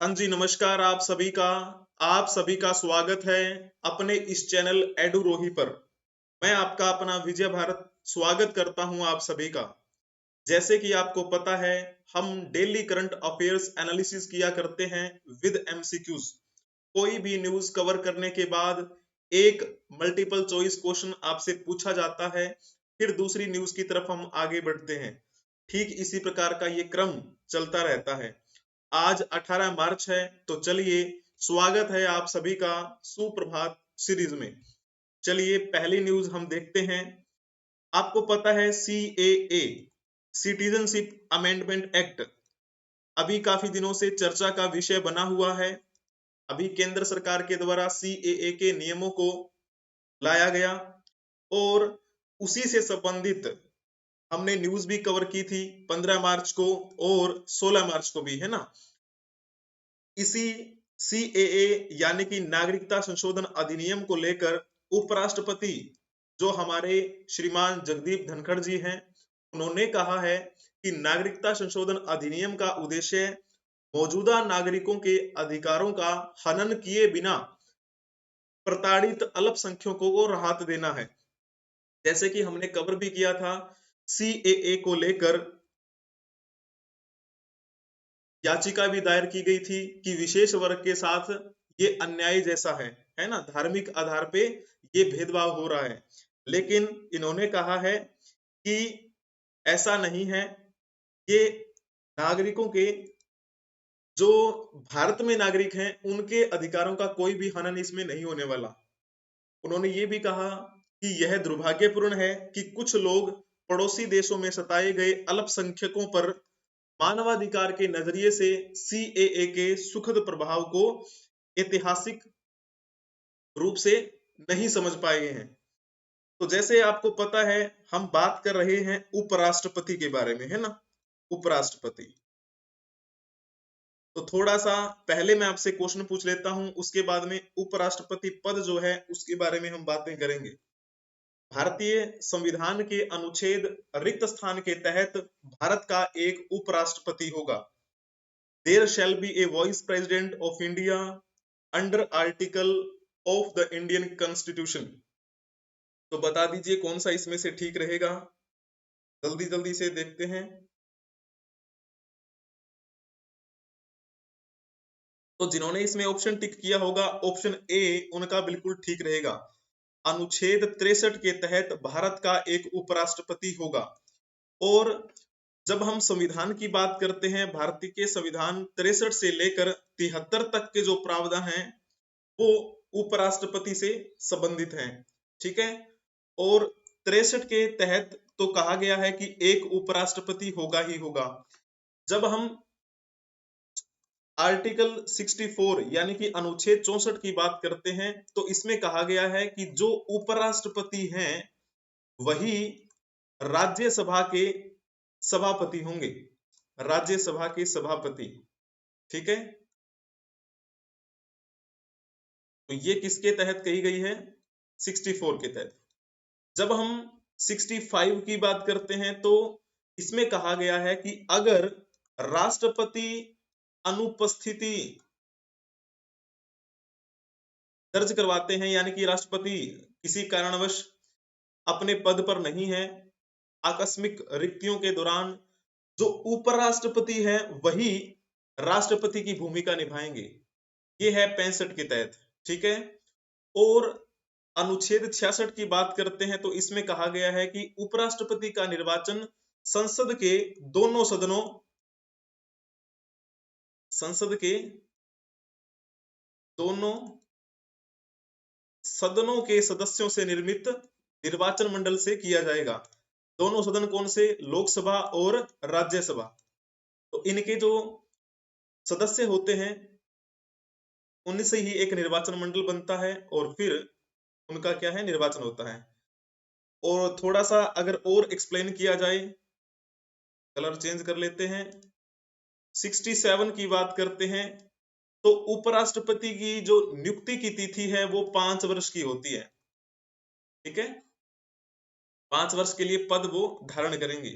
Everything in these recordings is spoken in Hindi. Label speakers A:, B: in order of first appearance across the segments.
A: हाँ जी, नमस्कार आप सभी का स्वागत है अपने इस चैनल एडुरोही पर। मैं आपका अपना विजय भारत स्वागत करता हूं आप सभी का। जैसे कि आपको पता है, हम डेली करंट अफेयर्स एनालिसिस किया करते हैं विद एमसीक्यूज। कोई भी न्यूज कवर करने के बाद एक मल्टीपल चॉइस क्वेश्चन आपसे पूछा जाता है, फिर दूसरी न्यूज की तरफ हम आगे बढ़ते हैं। ठीक इसी प्रकार का ये क्रम चलता रहता है। आज 18 मार्च है, तो चलिए स्वागत है आप सभी का सुप्रभात सीरीज में। चलिए पहली न्यूज हम देखते हैं। आपको पता है सीएए, सिटीजनशिप अमेंडमेंट एक्ट, अभी काफी दिनों से चर्चा का विषय बना हुआ है। अभी केंद्र सरकार के द्वारा सीएए के नियमों को लाया गया और उसी से संबंधित हमने न्यूज भी कवर की थी 15 मार्च को और 16 मार्च को भी, है ना। इसी सीएए यानी कि नागरिकता संशोधन अधिनियम को लेकर उपराष्ट्रपति जो हमारे श्रीमान जगदीप धनखड़ जी हैं, उन्होंने कहा है कि नागरिकता संशोधन अधिनियम का उद्देश्य मौजूदा नागरिकों के अधिकारों का हनन किए बिना प्रताड़ित अल्पसंख्यकों को राहत देना है। जैसे कि हमने कवर भी किया था, सीएए को लेकर याचिका भी दायर की गई थी कि विशेष वर्ग के साथ ये अन्याय जैसा है ना, धार्मिक आधार पे ये भेदभाव हो रहा है। लेकिन इन्होंने कहा है कि ऐसा नहीं है, ये नागरिकों के जो भारत में नागरिक हैं उनके अधिकारों का कोई भी हनन इसमें नहीं होने वाला। उन्होंने ये भी कहा कि यह दुर्भाग्यपूर्ण है कि कुछ लोग पड़ोसी देशों में सताए गए अल्पसंख्यकों पर मानवाधिकार के नजरिए से सीएए के सुखद प्रभाव को ऐतिहासिक रूप से नहीं समझ पाए हैं। तो जैसे आपको पता है, हम बात कर रहे हैं उपराष्ट्रपति के बारे में, है ना। उपराष्ट्रपति, तो थोड़ा सा पहले मैं आपसे क्वेश्चन पूछ लेता हूं, उसके बाद में उपराष्ट्रपति पद जो है उसके बारे में हम बातें करेंगे। भारतीय संविधान के अनुच्छेद रिक्त स्थान के तहत भारत का एक उपराष्ट्रपति होगा। There shall be a vice president of India under article of the Indian constitution. तो बता दीजिए कौन सा इसमें से ठीक रहेगा, जल्दी जल्दी से देखते हैं। तो जिन्होंने इसमें ऑप्शन टिक किया होगा, ऑप्शन ए उनका बिल्कुल ठीक रहेगा। अनुच्छेद 63 के तहत भारत का एक उपराष्ट्रपति होगा। और जब हम संविधान की बात करते हैं, भारतीय के संविधान 63 से लेकर 73 तक के जो प्रावधान हैं वो उपराष्ट्रपति से संबंधित हैं, ठीक है। और 63 के तहत तो कहा गया है कि एक उपराष्ट्रपति होगा ही होगा। जब हम आर्टिकल 64 यानी कि अनुच्छेद 64 की बात करते हैं, तो इसमें कहा गया है कि जो उपराष्ट्रपति हैं वही राज्यसभा के सभापति होंगे, राज्यसभा के सभापति, ठीक है। तो ये किसके तहत कही गई है? 64 के तहत। जब हम 65 की बात करते हैं तो इसमें कहा गया है कि अगर राष्ट्रपति अनुपस्थिति दर्ज करवाते हैं, यानी कि राष्ट्रपति किसी कारणवश अपने पद पर नहीं है, आकस्मिक रिक्तियों के दौरान जो उपराष्ट्रपति है वही राष्ट्रपति की भूमिका निभाएंगे। ये है 65 के तहत, ठीक है। और अनुच्छेद 66 की बात करते हैं तो इसमें कहा गया है कि उपराष्ट्रपति का निर्वाचन संसद के दोनों सदनों संसद के दोनों सदनों के सदस्यों से निर्मित निर्वाचन मंडल से किया जाएगा। दोनों सदन कौन से? लोकसभा और राज्यसभा। तो इनके जो सदस्य होते हैं उनसे ही एक निर्वाचन मंडल बनता है और फिर उनका क्या है, निर्वाचन होता है। और थोड़ा सा अगर और एक्सप्लेन किया जाए, कलर चेंज कर लेते हैं, 67 की बात करते हैं तो उपराष्ट्रपति की जो नियुक्ति की तिथि है वो 5 वर्ष की होती है, ठीक है। 5 वर्ष के लिए पद वो धारण करेंगे।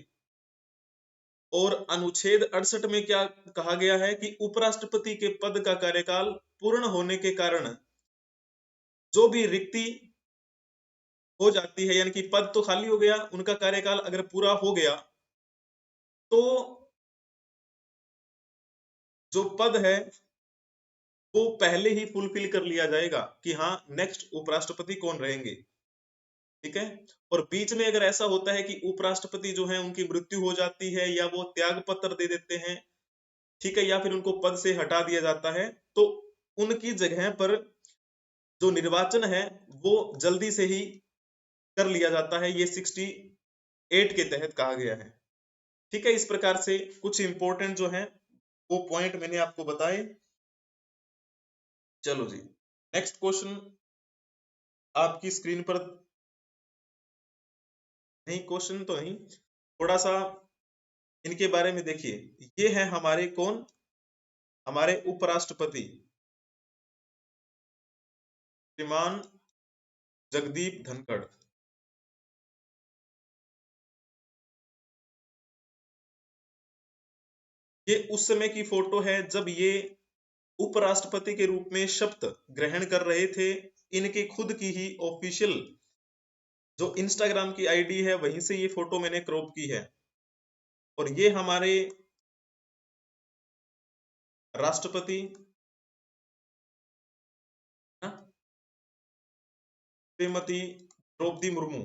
A: और अनुच्छेद 68 में क्या कहा गया है कि उपराष्ट्रपति के पद का कार्यकाल पूर्ण होने के कारण जो भी रिक्ति हो जाती है, यानी कि पद तो खाली हो गया, उनका कार्यकाल अगर पूरा हो गया तो जो पद है वो पहले ही फुलफिल कर लिया जाएगा कि हाँ नेक्स्ट उपराष्ट्रपति कौन रहेंगे। ठीक है, और बीच में अगर ऐसा होता है कि उपराष्ट्रपति जो है उनकी मृत्यु हो जाती है या वो त्याग पत्र दे देते हैं, ठीक है, या फिर उनको पद से हटा दिया जाता है, तो उनकी जगह पर जो निर्वाचन है वो जल्दी से ही कर लिया जाता है। ये 68 के तहत कहा गया है। ठीक है, इस प्रकार से कुछ इंपॉर्टेंट जो है वो पॉइंट मैंने आपको बताए। चलो जी, नेक्स्ट क्वेश्चन आपकी स्क्रीन पर, नहीं क्वेश्चन तो नहीं, थोड़ा सा इनके बारे में देखिए। ये है हमारे कौन, हमारे उपराष्ट्रपति श्रीमान जगदीप धनखड़। ये उस समय की फोटो है जब ये उपराष्ट्रपति के रूप में शपथ ग्रहण कर रहे थे। इनके खुद की ही ऑफिशियल जो इंस्टाग्राम की आईडी है वहीं से ये फोटो मैंने क्रॉप की है। और ये हमारे राष्ट्रपति श्रीमती द्रौपदी मुर्मू।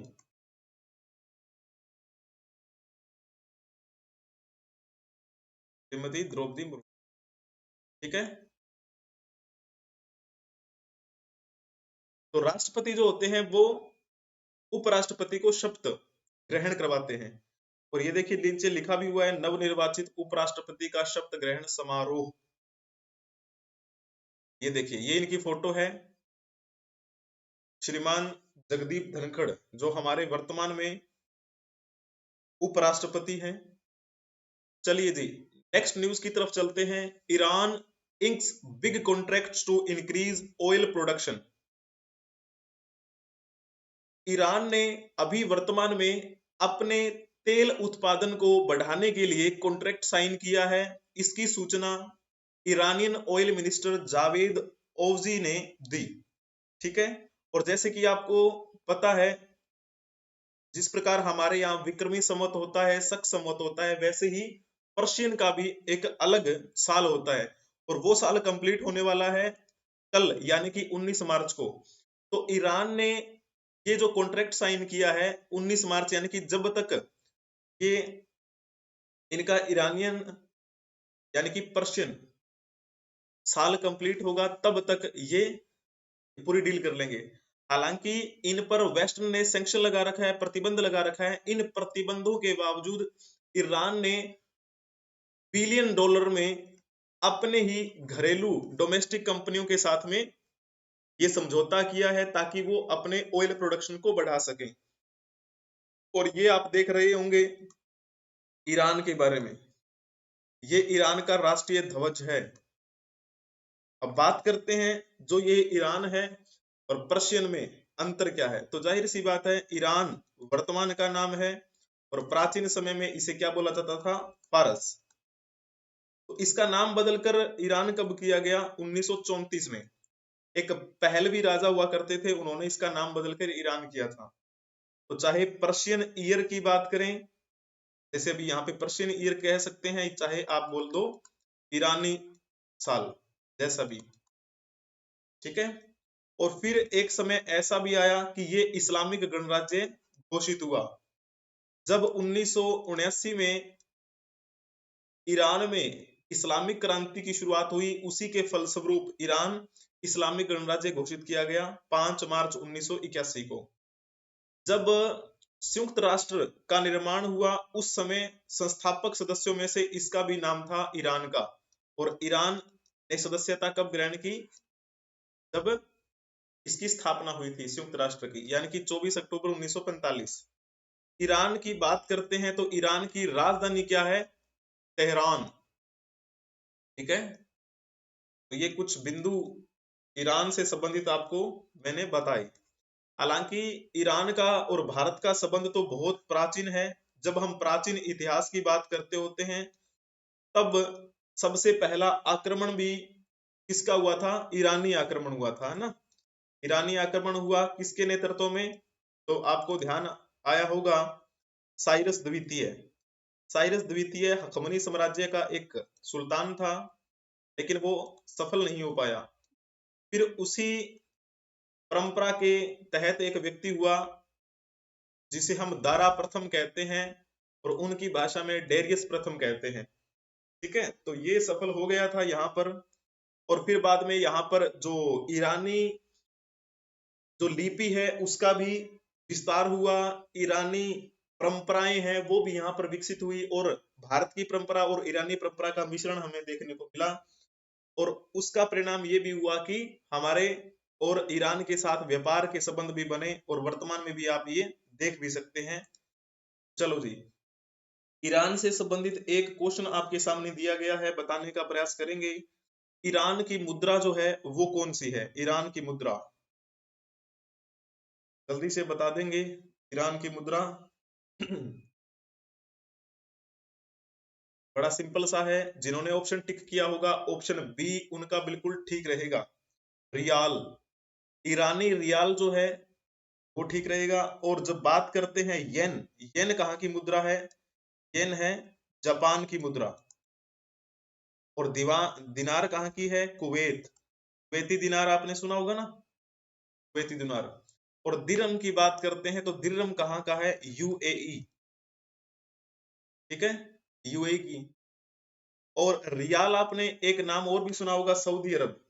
A: श्रीमती द्रौपदी मुर्मू, ठीक है। तो राष्ट्रपति जो होते हैं वो उपराष्ट्रपति को शपथ ग्रहण करवाते हैं। और ये देखिए नीचे लिखा भी हुआ है, नवनिर्वाचित उपराष्ट्रपति का शपथ ग्रहण समारोह। ये देखिए ये इनकी फोटो है, श्रीमान जगदीप धनखड़ जो हमारे वर्तमान में उपराष्ट्रपति हैं। चलिए जी नेक्स्ट न्यूज की तरफ चलते हैं। Iran inks big contracts to increase oil production. Iran ने अभी वर्तमान में अपने तेल उत्पादन को बढ़ाने के लिए कॉन्ट्रैक्ट साइन किया है। इसकी सूचना ईरानियन ऑयल मिनिस्टर जावेद ओवजी ने दी। ठीक है, और जैसे कि आपको पता है जिस प्रकार हमारे यहाँ विक्रमी संवत होता है, शक संवत होता है, वैसे ही पर्शियन का भी एक अलग साल होता है। और वो साल कंप्लीट होने वाला है कल यानी कि 19 मार्च को। तो ईरान ने ये जो कॉन्ट्रैक्ट साइन किया है 19 मार्च, यानी कि जब तक ये इनका ईरानियन यानी कि पर्शियन साल कंप्लीट होगा तब तक ये पूरी डील कर लेंगे। हालांकि इन पर वेस्टर्न ने सैंक्शन लगा रखा है, प्रतिबंध लगा रखा है। इन प्रतिबंधों के बावजूद ईरान ने बिलियन डॉलर में अपने ही घरेलू डोमेस्टिक कंपनियों के साथ में ये समझौता किया है ताकि वो अपने ऑयल प्रोडक्शन को बढ़ा सकें। और ये आप देख रहे होंगे ईरान के बारे में, ये ईरान का राष्ट्रीय ध्वज है। अब बात करते हैं जो ये ईरान है और पर्शियन में अंतर क्या है। तो जाहिर सी बात है ईरान वर्तमान का नाम है और प्राचीन समय में इसे क्या बोला जाता था, फारस। तो इसका नाम बदलकर ईरान कब किया गया, 1934 में। एक पहलवी राजा हुआ करते थे, उन्होंने इसका नाम बदलकर ईरान किया था। तो चाहे पर्शियन ईयर की बात करें, जैसे अभी यहाँ पे पर्शियन ईयर कह सकते हैं, चाहे आप बोल दो ईरानी साल, जैसा भी, ठीक है। और फिर एक समय ऐसा भी आया कि ये इस्लामिक गणराज्य घोषित हुआ जब 1979 में ईरान में इस्लामिक क्रांति की शुरुआत हुई। उसी के फलस्वरूप ईरान इस्लामिक गणराज्य घोषित किया गया 5 मार्च 1981 को। जब संयुक्त राष्ट्र का निर्माण हुआ उस समय संस्थापक सदस्यों में से इसका भी नाम था ईरान का। और ईरान ने सदस्यता कब ग्रहण की, जब इसकी स्थापना हुई थी संयुक्त राष्ट्र की, यानी कि 24 अक्टूबर 1945। ईरान की बात करते हैं तो ईरान की राजधानी क्या है, तेहरान। ठीक है, तो ये कुछ बिंदु ईरान से संबंधित आपको मैंने बताई। हालांकि ईरान का और भारत का संबंध तो बहुत प्राचीन है। जब हम प्राचीन इतिहास की बात करते होते हैं तब सबसे पहला आक्रमण भी किसका हुआ था? ईरानी आक्रमण हुआ था, है ना। ईरानी आक्रमण हुआ किसके नेतृत्व में? तो आपको ध्यान आया होगा, साइरस द्वितीय। साइरस द्वितीय हखमनी साम्राज्य का एक सुल्तान था, लेकिन वो सफल नहीं हो पाया। फिर उसी परंपरा के तहत एक व्यक्ति हुआ जिसे हम दारा प्रथम कहते हैं और उनकी भाषा में डेरियस प्रथम कहते हैं। ठीक है, तो ये सफल हो गया था यहाँ पर। और फिर बाद में यहाँ पर जो ईरानी जो लिपि है उसका भी विस्तार हुआ, ईरानी परंपराएं हैं वो भी यहाँ पर विकसित हुई और भारत की परंपरा और ईरानी परंपरा का मिश्रण हमें देखने को मिला। और उसका परिणाम ये भी हुआ कि हमारे और ईरान के साथ व्यापार के संबंध भी बने और वर्तमान में भी आप ये देख भी सकते हैं। चलो जी, ईरान से संबंधित एक क्वेश्चन आपके सामने दिया गया है, बताने का प्रयास करेंगे। ईरान की मुद्रा जो है वो कौन सी है? ईरान की मुद्रा जल्दी से बता देंगे। ईरान की मुद्रा बड़ा सिंपल सा है, जिन्होंने ऑप्शन टिक किया होगा ऑप्शन बी उनका बिल्कुल ठीक रहेगा, रियाल। ईरानी रियाल जो है वो ठीक रहेगा। और जब बात करते हैं येन, येन कहाँ की मुद्रा है? येन है जापान की मुद्रा। और दिनार कहाँ की है? कुवैत। कुवैती दिनार आपने सुना होगा ना, कुवैती दिनार। और दिरहम की बात करते हैं तो दिरहम कहाँ का है? यूएई। ठीक है, यूएई की। और रियाल आपने एक नाम और भी सुना होगा, सऊदी अरब,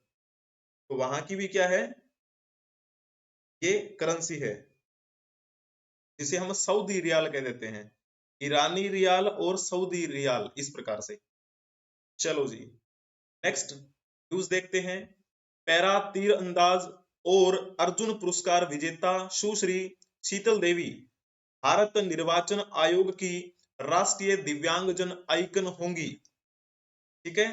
A: तो वहां की भी क्या है? ये करेंसी है जिसे हम सऊदी रियाल कह देते हैं। ईरानी रियाल और सऊदी रियाल, इस प्रकार से। चलो जी, नेक्स्ट न्यूज देखते हैं। पैरा तीर अंदाज और अर्जुन पुरस्कार विजेता सुश्री शीतल देवी भारत निर्वाचन आयोग की राष्ट्रीय दिव्यांगजन आइकन होंगी। ठीक है,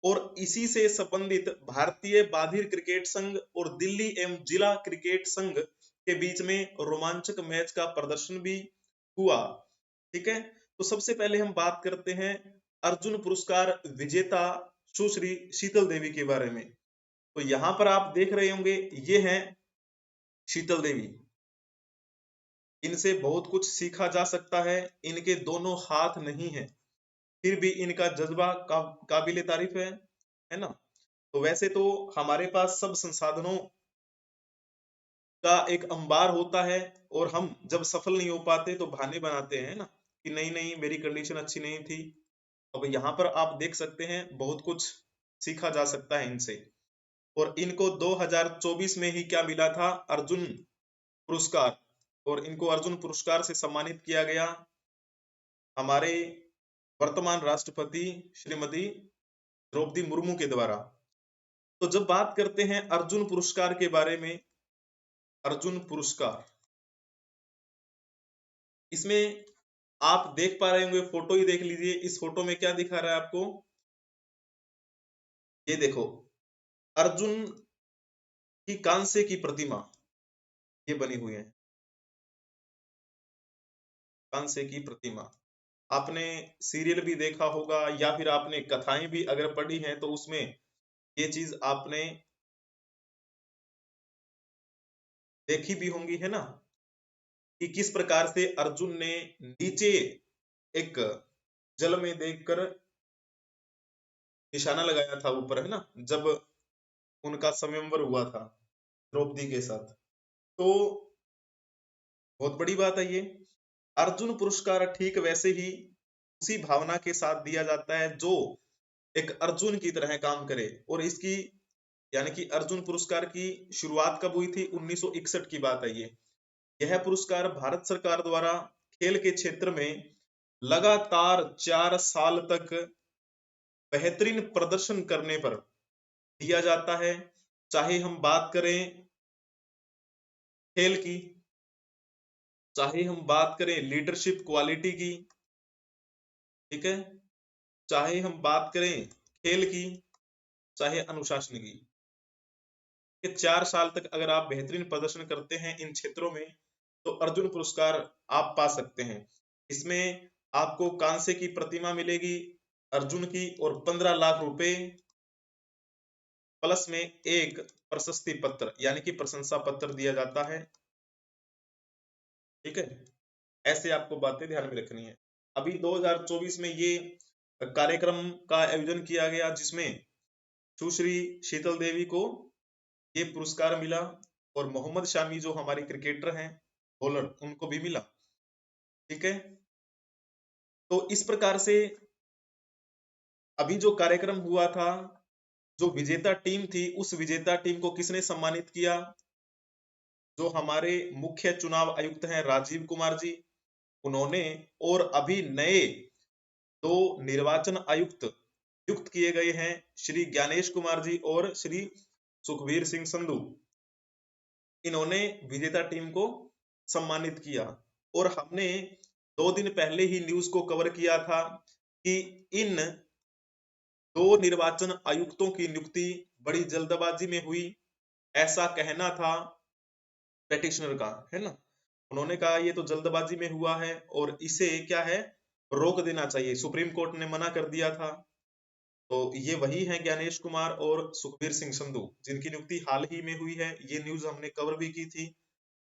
A: और इसी से संबंधित भारतीय बाधिर क्रिकेट संघ और दिल्ली एवं जिला क्रिकेट संघ के बीच में रोमांचक मैच का प्रदर्शन भी हुआ। ठीक है, तो सबसे पहले हम बात करते हैं अर्जुन पुरस्कार विजेता सुश्री शीतल देवी के बारे में। तो यहां पर आप देख रहे होंगे ये हैं शीतल देवी। इनसे बहुत कुछ सीखा जा सकता है, इनके दोनों हाथ नहीं है फिर भी इनका जज्बा काबिले तारीफ है ना। तो वैसे तो हमारे पास सब संसाधनों का एक अंबार होता है और हम जब सफल नहीं हो पाते तो बहाने बनाते हैं ना कि नहीं नहीं मेरी कंडीशन अच्छी नहीं थी। अब यहाँ पर आप देख सकते हैं बहुत कुछ सीखा जा सकता है इनसे। और इनको 2024 में ही क्या मिला था? अर्जुन पुरस्कार। और इनको अर्जुन पुरस्कार से सम्मानित किया गया हमारे वर्तमान राष्ट्रपति श्रीमती द्रौपदी मुर्मू के द्वारा। तो जब बात करते हैं अर्जुन पुरस्कार के बारे में, अर्जुन पुरस्कार, इसमें आप देख पा रहे होंगे, फोटो ही देख लीजिए। इस फोटो में क्या दिखा रहा है आपको? ये देखो, अर्जुन की कांसे की प्रतिमा ये बनी हुई है, कांसे की प्रतिमा। आपने सीरियल भी देखा होगा या फिर आपने कथाएं भी अगर पढ़ी हैं तो उसमें ये चीज आपने देखी भी होंगी, है ना, कि किस प्रकार से अर्जुन ने नीचे एक जल में देखकर निशाना लगाया था ऊपर, है ना, जब उनका स्वयंवर हुआ था द्रौपदी के साथ। तो बहुत बड़ी बात है ये। अर्जुन पुरस्कार ठीक वैसे ही उसी भावना के साथ दिया जाता है जो एक अर्जुन की तरह काम करे। और इसकी यानी कि अर्जुन पुरस्कार की शुरुआत कब हुई थी? 1961 की बात है ये। यह पुरस्कार भारत सरकार द्वारा खेल के क्षेत्र में लगातार 4 साल तक बेहतरीन प्रदर्शन करने पर दिया जाता है। चाहे हम बात करें खेल की, चाहे हम बात करें लीडरशिप क्वालिटी की, ठीक है, चाहे हम बात करें खेल की, चाहे अनुशासन की, कि 4 साल तक अगर आप बेहतरीन प्रदर्शन करते हैं इन क्षेत्रों में तो अर्जुन पुरस्कार आप पा सकते हैं। इसमें आपको कांसे की प्रतिमा मिलेगी अर्जुन की और 15 लाख रुपए प्लस में एक प्रशस्ति पत्र यानी कि प्रशंसा पत्र दिया जाता है। ठीक है, ऐसे आपको बातें ध्यान में रखनी है। अभी 2024 में ये कार्यक्रम का आयोजन किया गया जिसमें सुश्री शीतल देवी को ये पुरस्कार मिला और मोहम्मद शामी जो हमारे क्रिकेटर हैं बॉलर उनको भी मिला। ठीक है, तो इस प्रकार से अभी जो कार्यक्रम हुआ था, जो विजेता टीम थी उस विजेता टीम को किसने सम्मानित किया? जो हमारे मुख्य चुनाव आयुक्त हैं राजीव कुमार जी, उन्होंने, और अभी नए 2 निर्वाचन आयुक्त नियुक्त किए गए हैं श्री ज्ञानेश कुमार जी और श्री सुखबीर सिंह संधू। इन्होंने विजेता टीम को सम्मानित किया और हमने 2 दिन पहले ही न्यूज को कवर किया था कि इन 2 निर्वाचन आयुक्तों की नियुक्ति बड़ी जल्दबाजी में हुई, ऐसा कहना था पेटिशनर का, है ना। उन्होंने कहा ये तो जल्दबाजी में हुआ है और इसे क्या है रोक देना चाहिए, सुप्रीम कोर्ट ने मना कर दिया था। तो ये वही है ज्ञानेश कुमार और सुखबीर सिंह संधू जिनकी नियुक्ति हाल ही में हुई है, ये न्यूज हमने कवर भी की थी।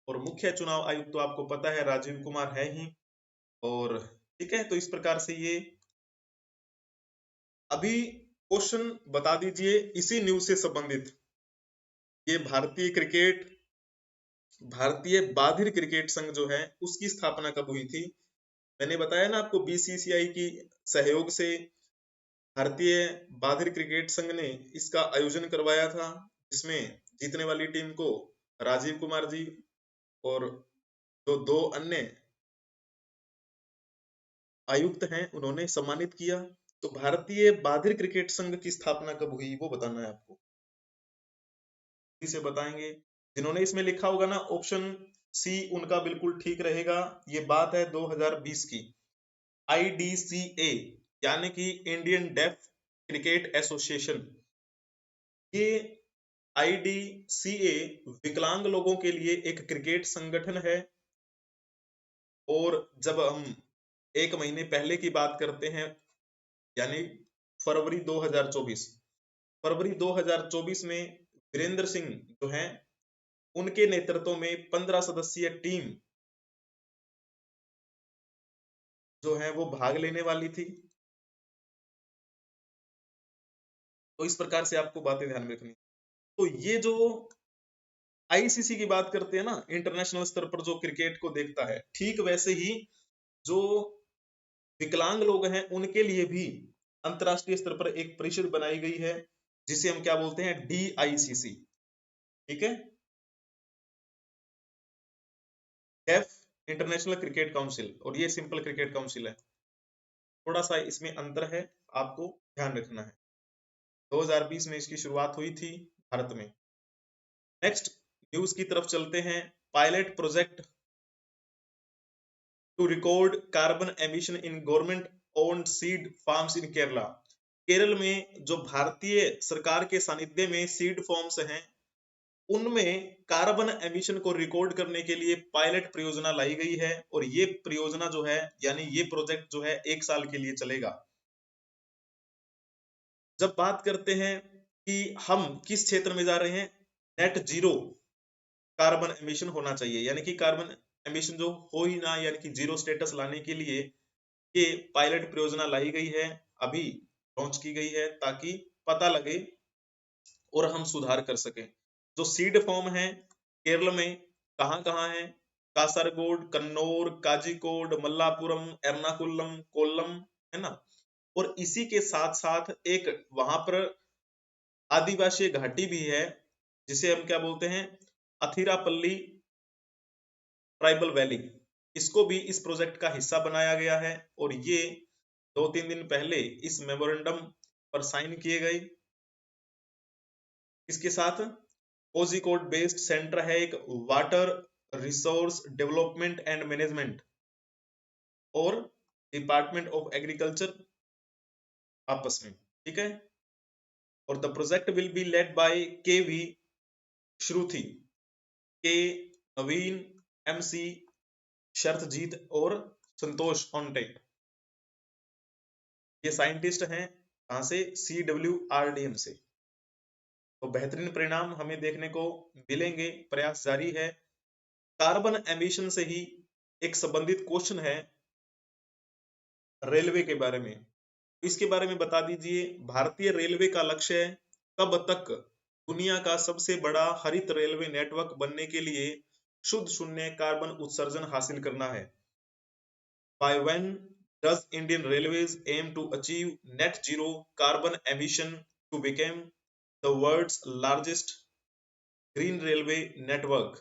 A: और मुख्य चुनाव आयुक्त तो आपको पता है राजीव कुमार है ही। और ठीक है, तो इस प्रकार से ये अभी क्वेश्चन बता दीजिए इसी न्यूज से संबंधित, ये भारतीय बाधिर क्रिकेट संघ जो है उसकी स्थापना कब हुई थी? मैंने बताया ना आपको बीसीसीआई की सहयोग से भारतीय बाधिर क्रिकेट संघ ने इसका आयोजन करवाया था, जिसमें जीतने वाली टीम को राजीव कुमार जी और जो 2 अन्य आयुक्त हैं उन्होंने सम्मानित किया। तो भारतीय बाधिर क्रिकेट संघ की स्थापना कब हुई वो बताना है आपको, इसे बताएंगे। जिन्होंने इसमें लिखा होगा ना ऑप्शन सी उनका बिल्कुल ठीक रहेगा। ये बात है 2020 की। IDCA यानी कि इंडियन डेफ क्रिकेट एसोसिएशन, ये IDCA विकलांग लोगों के लिए एक क्रिकेट संगठन है। और जब हम 1 महीने पहले की बात करते हैं यानी फरवरी 2024 में वीरेंद्र सिंह जो हैं उनके नेतृत्व में 15 सदस्यीय टीम जो है वो भाग लेने वाली थी। तो इस प्रकार से आपको बातें ध्यान में रखनी। तो ये जो आईसीसी की बात करते हैं ना, इंटरनेशनल स्तर पर जो क्रिकेट को देखता है, ठीक वैसे ही जो विकलांग लोग हैं उनके लिए भी अंतरराष्ट्रीय स्तर पर एक परिषद बनाई गई है जिसे हम क्या बोलते हैं DICC। ठीक है, डेफ इंटरनेशनल क्रिकेट काउंसिल, और ये सिंपल क्रिकेट काउंसिल है। थोड़ा सा इसमें अंतर है, आपको ध्यान रखना है। 2020 में इसकी शुरुआत हुई थी भारत में। नेक्स्ट न्यूज की तरफ चलते हैं। Pilot project to record carbon emission in government owned seed farms in Kerala. Kerala में जो भारतीय सरकार के सानिध्य में सीड फार्म्स हैं उनमें कार्बन एमिशन को रिकॉर्ड करने के लिए पायलट परियोजना लाई गई है। और ये परियोजना जो है यानी ये प्रोजेक्ट जो है 1 साल के लिए चलेगा। जब बात करते हैं कि हम किस क्षेत्र में जा रहे हैं, नेट जीरो कार्बन एमिशन होना चाहिए, यानी कि कार्बन एमिशन जो हो ही ना, यानी कि जीरो स्टेटस लाने के लिए ये पायलट परियोजना लाई गई है, अभी लॉन्च की गई है ताकि पता लगे और हम सुधार कर सकें। जो सीड फॉर्म है केरल में कहाँ कहाँ है, कासरगोड, कन्नौर, काजिकोड, मल्लापुरम, एर्नाकुलम, कोल्लम, है ना। और इसी के साथ साथ एक वहां पर आदिवासी घाटी भी है जिसे हम क्या बोलते हैं अथिरापल्ली ट्राइबल वैली, इसको भी इस प्रोजेक्ट का हिस्सा बनाया गया है। और ये 2-3 दिन पहले इस मेमोरेंडम पर साइन किए गए। इसके साथ कोझिकोड बेस्ड सेंटर है एक water resource development and management और डिपार्टमेंट ऑफ एग्रीकल्चर आपस में। ठीक है, और the project will be led by KV श्रुति, के नवीन, MC शरतजीत और संतोष ओंटे, ये साइंटिस्ट हैं कहां से, CWRDM से। तो बेहतरीन परिणाम हमें देखने को मिलेंगे, प्रयास जारी है। कार्बन एमिशन से ही एक संबंधित क्वेश्चन है रेलवे के बारे में, इसके बारे में बता दीजिए। भारतीय रेलवे का लक्ष्य कब तक दुनिया का सबसे बड़ा हरित रेलवे नेटवर्क बनने के लिए शुद्ध शून्य कार्बन उत्सर्जन हासिल करना है? By when does Indian Railways aim to achieve net zero carbon emission to become the world's largest green railway network?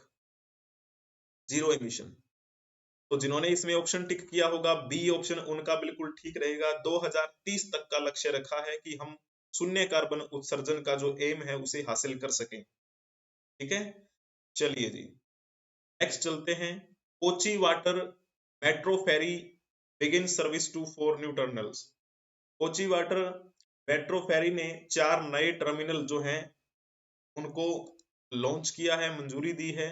A: Zero emission. तो जिन्होंने इसमें ऑप्शन टिक किया होगा बी ऑप्शन, उनका बिल्कुल ठीक रहेगा। 2030 तक का लक्ष्य रखा है कि हम शून्य कार्बन उत्सर्जन का जो एम है उसे हासिल कर सकें। ठीक है, चलिए जी नेक्स्ट चलते हैं। Kochi water metro ferry begin service to 4 new terminals. Kochi water metro ferry ने 4 नए टर्मिनल जो हैं उनको लॉन्च किया है, मंजूरी दी है।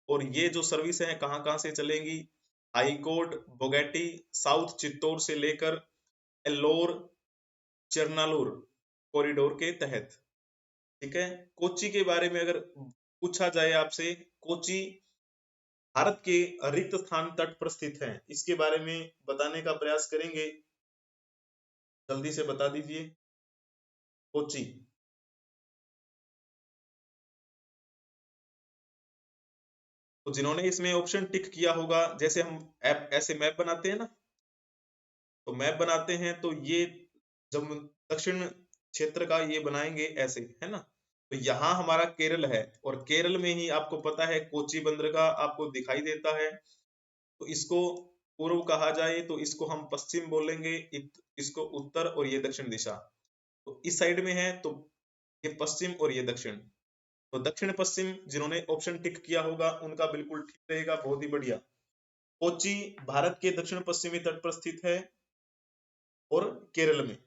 A: और ये जो सर्विस है कहां कहां से चलेंगी, हाईकोर्ट, बोगेटी, साउथ चित्तौड़ से लेकर एल्लोर चेरनालूर कॉरिडोर के तहत। ठीक है, कोच्चि के बारे में अगर पूछा जाए आपसे, कोच्चि भारत के रिक्त स्थान तट पर स्थित है, इसके बारे में बताने का प्रयास करेंगे, जल्दी से बता दीजिए। कोच्चि, तो जिन्होंने इसमें ऑप्शन टिक किया होगा, जैसे हम ऐसे मैप बनाते हैं ना, तो मैप बनाते हैं तो ये जब दक्षिण क्षेत्र का ये बनाएंगे ऐसे, है ना। तो यहाँ हमारा केरल है और केरल में ही आपको पता है कोच्चि बंदरगाह आपको दिखाई देता है। तो इसको पूर्व कहा जाए तो इसको हम पश्चिम बोलेंगे, इसको उत्तर और ये दक्षिण दिशा। तो इस साइड में है तो ये पश्चिम और ये दक्षिण। तो दक्षिण पश्चिम जिन्होंने ऑप्शन टिक किया होगा उनका बिल्कुल ठीक रहेगा, बहुत ही बढ़िया। कोच्चि भारत के दक्षिण पश्चिमी तट पर स्थित है और केरल में।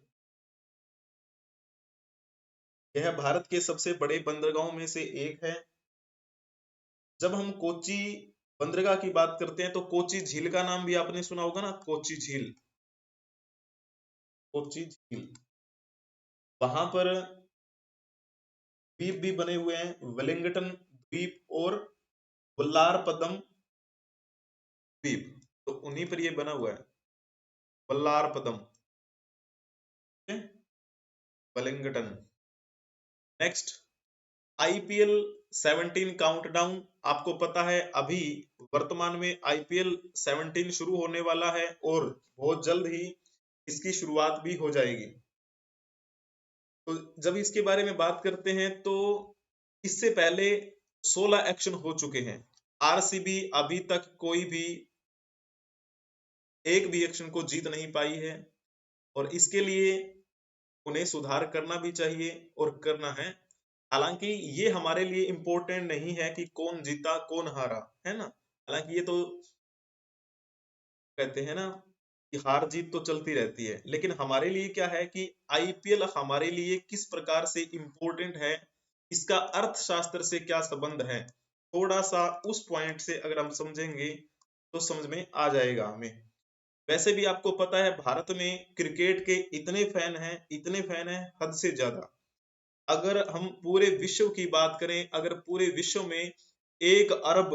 A: यह भारत के सबसे बड़े बंदरगाहों में से एक है। जब हम कोच्चि बंदरगाह की बात करते हैं तो कोच्चि झील का नाम भी आपने सुना होगा ना, कोच्चि झील। कोच्चि झील, वहां पर द्वीप भी बने हुए हैं, वेलिंगटन द्वीप और वल्लारपदम द्वीप, तो उन्हीं पर ये बना हुआ है, वल्लारपदम, वेलिंगटन। Next, IPL 17 countdown. आपको पता है अभी वर्तमान में आईपीएल 17 शुरू होने वाला है और बहुत जल्द ही इसकी शुरुआत भी हो जाएगी। तो जब इसके बारे में बात करते हैं तो इससे पहले 16 एक्शन हो चुके हैं। आरसीबी अभी तक कोई भी एक भी एक्शन को जीत नहीं पाई है और इसके लिए उन्हें सुधार करना भी चाहिए और करना है। हालांकि ये हमारे लिए इम्पोर्टेंट नहीं है कि कौन जीता कौन हारा, है ना। हालांकि ये तो कहते हैं ना कि हार जीत तो चलती रहती है, लेकिन हमारे लिए क्या है कि आईपीएल हमारे लिए किस प्रकार से इम्पोर्टेंट है, इसका अर्थशास्त्र से क्या संबंध है, थोड़ा सा उस पॉइंट से अगर हम समझेंगे तो समझ में आ जाएगा हमें। वैसे भी आपको पता है भारत में क्रिकेट के इतने फैन हैं, इतने फैन हैं हद से ज्यादा। अगर हम पूरे विश्व की बात करें, अगर पूरे विश्व में 1 अरब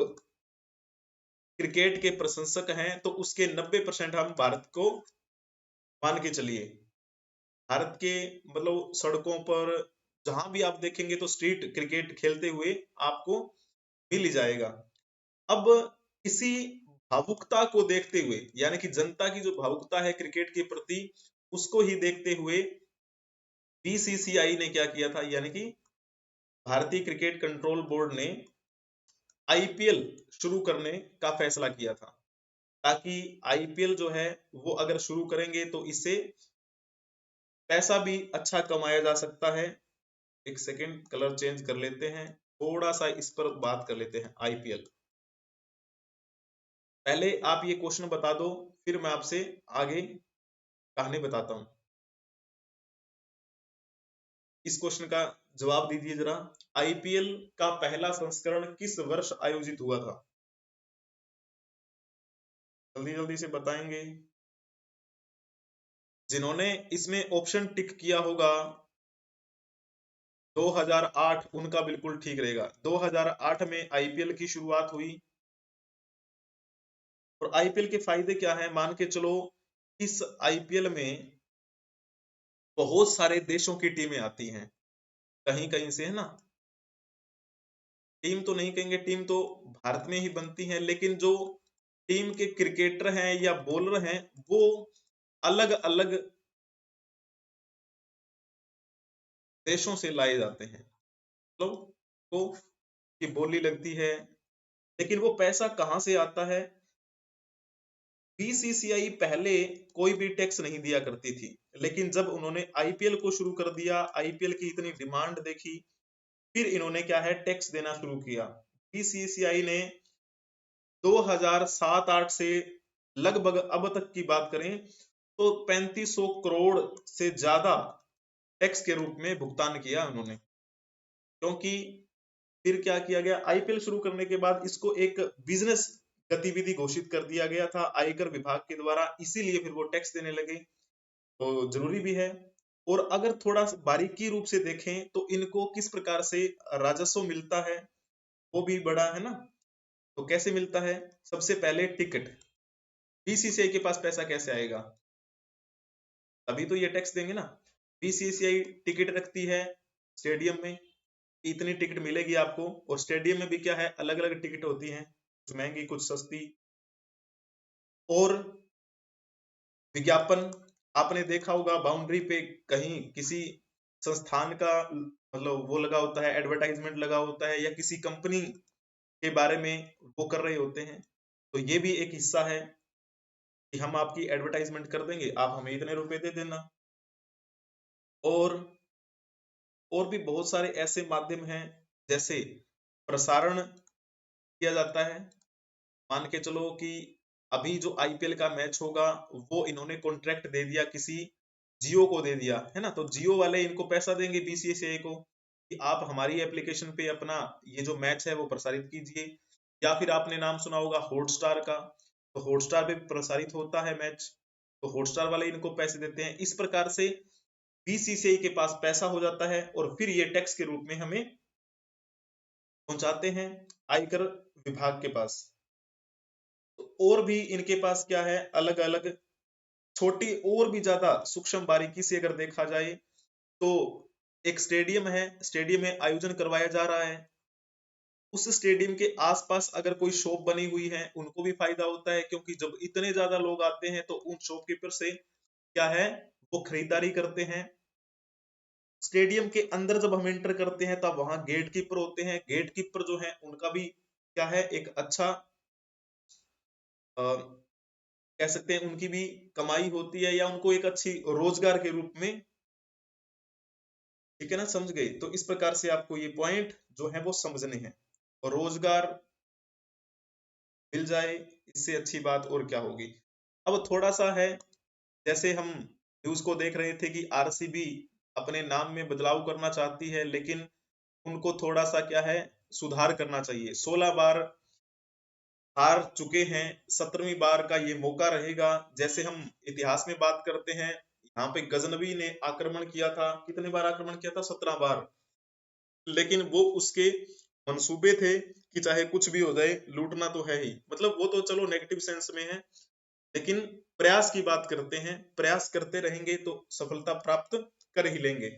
A: क्रिकेट के प्रशंसक हैं तो उसके 90% हम भारत को मान के चलिए। भारत के मतलब सड़कों पर जहां भी आप देखेंगे तो स्ट्रीट क्रिकेट खेलते हुए आपको मिल ही जाएगा। अब इसी भावुकता को देखते हुए, यानी कि जनता की जो भावुकता है क्रिकेट के प्रति, उसको ही देखते हुए बीसीसीआई ने क्या किया था, यानी कि भारतीय क्रिकेट कंट्रोल बोर्ड ने आईपीएल शुरू करने का फैसला किया था, ताकि आईपीएल जो है वो अगर शुरू करेंगे तो इससे पैसा भी अच्छा कमाया जा सकता है। एक सेकेंड, कलर चेंज कर लेते हैं, थोड़ा सा इस पर बात कर लेते हैं आईपीएल। पहले आप ये क्वेश्चन बता दो, फिर मैं आपसे आगे कहानी बताता हूं। इस क्वेश्चन का जवाब दीजिए जरा। आईपीएल का पहला संस्करण किस वर्ष आयोजित हुआ था? जल्दी जल्दी से बताएंगे। जिन्होंने इसमें ऑप्शन टिक किया होगा 2008, उनका बिल्कुल ठीक रहेगा। 2008 में आईपीएल की शुरुआत हुई और आईपीएल के फायदे क्या है, मान के चलो इस आईपीएल में बहुत सारे देशों की टीमें आती हैं, कहीं कहीं से, है ना। टीम तो नहीं कहेंगे, टीम तो भारत में ही बनती हैं, लेकिन जो टीम के क्रिकेटर हैं या बॉलर हैं वो अलग अलग देशों से लाए जाते हैं, मतलब को की बोली लगती है। लेकिन वो पैसा कहाँ से आता है? बीसीसीआई पहले कोई भी टैक्स नहीं दिया करती थी, लेकिन जब उन्होंने आईपीएल को शुरू कर दिया, आईपीएल की इतनी डिमांड देखी, फिर इन्होंने क्या है, टैक्स देना शुरू किया। बीसीसीआई ने 2007-8 से लगभग अब तक की बात करें तो 3500 करोड़ से ज्यादा टैक्स के रूप में भुगतान किया उन्होंने। क्योंकि फिर क्या किया गया, आईपीएल शुरू करने के बाद इसको एक बिजनेस गतिविधि घोषित कर दिया गया था आयकर विभाग के द्वारा, इसीलिए फिर वो टैक्स देने लगे, तो जरूरी भी है। और अगर थोड़ा बारीकी रूप से देखें तो इनको किस प्रकार से राजस्व मिलता है वो भी बड़ा है ना। तो कैसे मिलता है? सबसे पहले टिकट। बीसीसीआई के पास पैसा कैसे आएगा? तभी तो ये टैक्स देंगे ना। बीसीसीआई टिकट रखती है स्टेडियम में, इतनी टिकट मिलेगी आपको, और स्टेडियम में भी क्या है, अलग अलग टिकट होती हैं, कुछ महंगी कुछ सस्ती। और विज्ञापन, आपने देखा होगा बाउंड्री पे कहीं किसी संस्थान का मतलब वो लगा होता है, एडवर्टाइजमेंट लगा होता है, या किसी कंपनी के बारे में वो कर रहे होते हैं, तो ये भी एक हिस्सा है कि हम आपकी एडवर्टाइजमेंट कर देंगे, आप हमें इतने रुपए दे देना। और और भी बहुत सारे ऐसे माध्यम हैं, जैसे प्रसारण किया जाता है। मान के चलो कि अभी जो आईपीएल का मैच होगा वो इन्होंने कॉन्ट्रैक्ट दे दिया किसी जियो को दे दिया है ना, तो जियो वाले इनको पैसा देंगे बीसीसीआई को कि आप हमारी एप्लीकेशन पे अपना ये जो मैच है वो प्रसारित कीजिए। या फिर आपने नाम सुना होगा हॉटस्टार का, तो हॉटस्टार पे प्रसारित होता है मैच, तो हॉटस्टार वाले इनको पैसे देते हैं। इस प्रकार से बीसीसीआई के पास पैसा हो जाता है और फिर ये टैक्स के रूप में हमें पहुंचाते हैं आयकर विभाग के पास। तो और भी इनके पास क्या है, अलग अलग छोटी और भी ज्यादा सूक्ष्म बारीकी से अगर देखा जाए तो एक स्टेडियम है, स्टेडियम में आयोजन करवाया जा रहा है, उस स्टेडियम के आसपास अगर कोई शॉप बनी हुई है उनको भी फायदा होता है, क्योंकि जब इतने ज्यादा लोग आते हैं तो उन शॉपकीपर से क्या है, वो खरीदारी करते हैं। स्टेडियम के अंदर जब हम एंटर करते हैं तब वहां गेट कीपर होते हैं, गेट कीपर जो है उनका भी क्या है, एक अच्छा कह सकते हैं उनकी भी कमाई होती है, या उनको एक अच्छी रोजगार के रूप में, ठीक है ना, समझ गए। तो इस प्रकार से आपको ये पॉइंट जो है वो समझने हैं, और रोजगार मिल जाए इससे अच्छी बात और क्या होगी। अब थोड़ा सा है, जैसे हम न्यूज को देख रहे थे कि आरसीबी अपने नाम में बदलाव करना चाहती है, लेकिन उनको थोड़ा सा क्या है, सुधार करना चाहिए। 16 बार हार चुके हैं, 17वीं बार का ये मौका रहेगा। जैसे हम इतिहास में बात करते हैं, यहाँ पे गजनवी ने आक्रमण किया था, कितने बार आक्रमण किया था? 17 बार। लेकिन वो उसके मंसूबे थे कि चाहे कुछ भी हो जाए लूटना तो है ही, मतलब वो तो चलो नेगेटिव सेंस में है, लेकिन प्रयास की बात करते हैं, प्रयास करते रहेंगे तो सफलता प्राप्त कर ही लेंगे।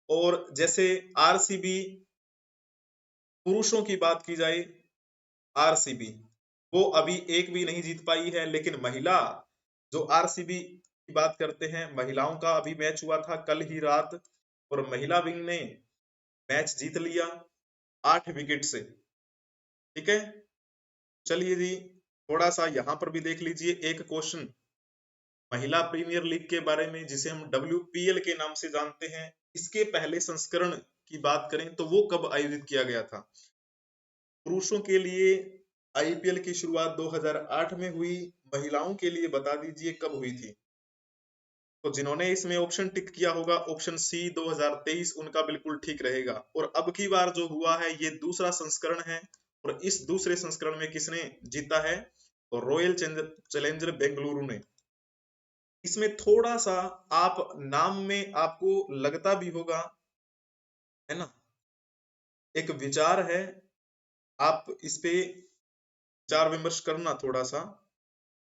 A: और जैसे आरसीबी, पुरुषों की बात की जाए, आरसीबी वो अभी एक भी नहीं जीत पाई है, लेकिन महिला जो आरसीबी की बात करते हैं, महिलाओं का अभी मैच हुआ था कल ही रात, और महिला विंग ने मैच जीत लिया 8 विकेट से, ठीक है। चलिए जी, थोड़ा सा यहाँ पर भी देख लीजिए एक क्वेश्चन महिला प्रीमियर लीग के बारे में, जिसे हम WPL के नाम से जानते हैं। इसके पहले संस्करण की बात करें तो वो कब आयोजित किया गया था? पुरुषों के लिए आईपीएल की शुरुआत 2008 में हुई, महिलाओं के लिए बता दीजिए कब हुई थी। तो जिन्होंने इसमें ऑप्शन टिक किया होगा ऑप्शन सी 2023, उनका बिल्कुल ठीक रहेगा। और अब की बार जो हुआ है ये दूसरा संस्करण है, और इस दूसरे संस्करण में किसने जीता है? और रॉयल चैलेंजर बेंगलुरु ने। इसमें थोड़ा सा आप नाम में आपको लगता भी होगा, है ना, एक विचार है, आप इस पे विचार विमर्श करना थोड़ा सा।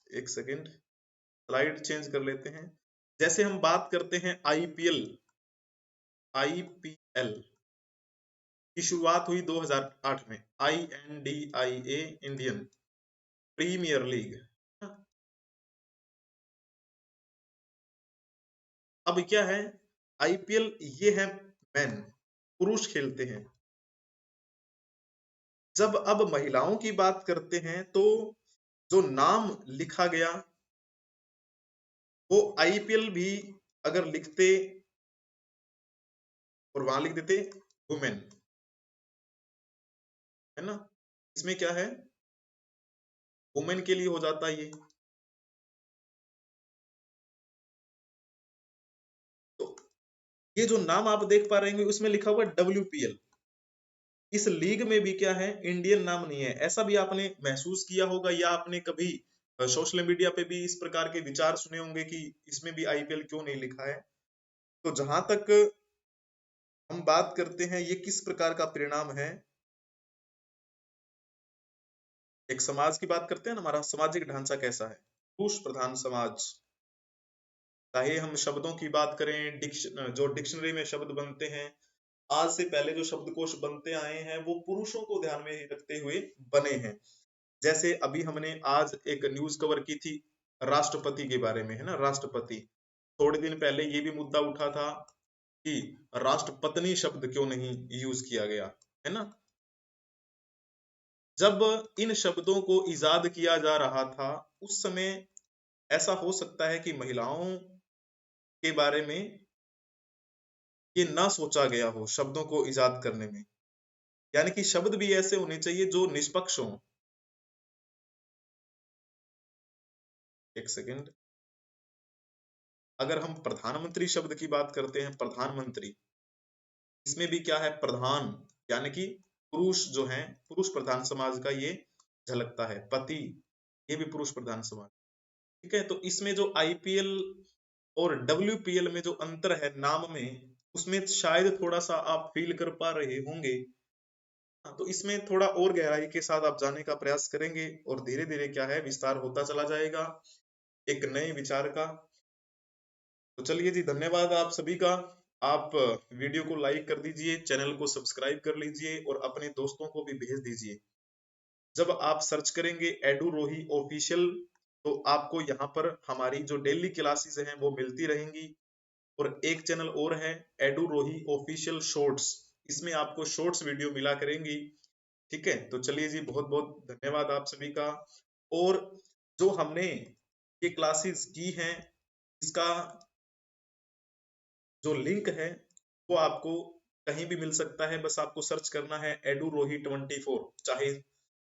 A: एक सेकेंड, स्लाइड चेंज कर लेते हैं। जैसे हम बात करते हैं आईपीएल, आईपीएल की शुरुआत हुई 2008 में, INDIA, इंडियन प्रीमियर लीग। अब क्या है, आईपीएल ये है मैन, पुरुष खेलते हैं। जब अब महिलाओं की बात करते हैं तो जो नाम लिखा गया वो आईपीएल भी अगर लिखते और वहां लिख देते वुमेन, है ना, इसमें क्या है, वुमेन के लिए हो जाता है ये। तो ये जो नाम आप देख पा रहे हैं उसमें लिखा हुआ WPL। इस लीग में भी क्या है, इंडियन नाम नहीं है। ऐसा भी आपने महसूस किया होगा या आपने कभी सोशल मीडिया पे भी इस प्रकार के विचार सुने होंगे कि इसमें भी आईपीएल क्यों नहीं लिखा है। तो जहां तक हम बात करते हैं ये किस प्रकार का परिणाम है, एक समाज की बात करते हैं ना, हमारा सामाजिक ढांचा कैसा है, पुरुष प्रधान समाज। चाहे हम शब्दों की बात करें, जो डिक्शनरी में शब्द बनते हैं, आज से पहले जो शब्दकोश बनते आए हैं वो पुरुषों को ध्यान में रखते हुए बने हैं। जैसे अभी हमने आज एक न्यूज कवर की थी राष्ट्रपति के बारे में, है ना, राष्ट्रपति। थोड़े दिन पहले ये भी मुद्दा उठा था कि राष्ट्रपत्नी शब्द क्यों नहीं यूज किया गया, है ना। जब इन शब्दों को इजाद किया जा रहा था उस समय ऐसा हो सकता है कि महिलाओं के बारे में ये ना सोचा गया हो शब्दों को इजाद करने में। यानी कि शब्द भी ऐसे होने चाहिए जो निष्पक्ष हों। एक सेकेंड, अगर हम प्रधानमंत्री शब्द की बात करते हैं, प्रधानमंत्री, इसमें भी क्या है, प्रधान, यानी कि पुरुष जो है, पुरुष प्रधान समाज का ये झलकता है। पति, ये भी पुरुष प्रधान समाज, ठीक है। तो इसमें जो आईपीएल और WPL में जो अंतर है नाम में, उसमें शायद थोड़ा सा आप फील कर पा रहे होंगे। हाँ, तो इसमें थोड़ा और गहराई के साथ आप जाने का प्रयास करेंगे और धीरे धीरे क्या है, विस्तार होता चला जाएगा एक नए विचार का। तो चलिए जी, धन्यवाद आप सभी का। आप वीडियो को लाइक कर दीजिए, चैनल को सब्सक्राइब कर लीजिए और अपने दोस्तों को भी भेज दीजिए। जब आप सर्च करेंगे एडुरोही ऑफिशियल तो आपको यहाँ पर हमारी जो डेली क्लासेस हैं वो मिलती रहेंगी। और एक चैनल और है एडुरोही ऑफिशियल शॉर्ट्स, इसमें आपको शॉर्ट्स वीडियो मिला करेंगी, ठीक है। तो चलिए जी, बहुत बहुत धन्यवाद आप सभी का। और जो हमने ये क्लासेस की हैं इसका जो लिंक है वो आपको कहीं भी मिल सकता है, बस आपको सर्च करना है एडुरोही24, चाहे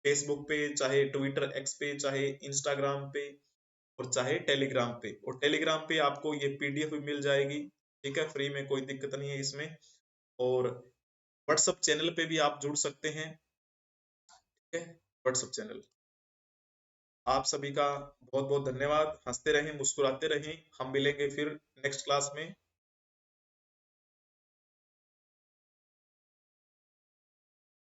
A: फेसबुक पे, चाहे ट्विटर एक्स पे, चाहे इंस्टाग्राम पे और चाहे टेलीग्राम पे। और टेलीग्राम पे आपको ये PDF भी मिल जाएगी, ठीक है, फ्री में, कोई दिक्कत नहीं है इसमें। और व्हाट्सएप चैनल पे भी आप जुड़ सकते हैं, ठीक है, व्हाट्सएप चैनल। आप सभी का बहुत बहुत धन्यवाद। हंसते रहें, मुस्कुराते रहें। हम मिलेंगे फिर नेक्स्ट क्लास में।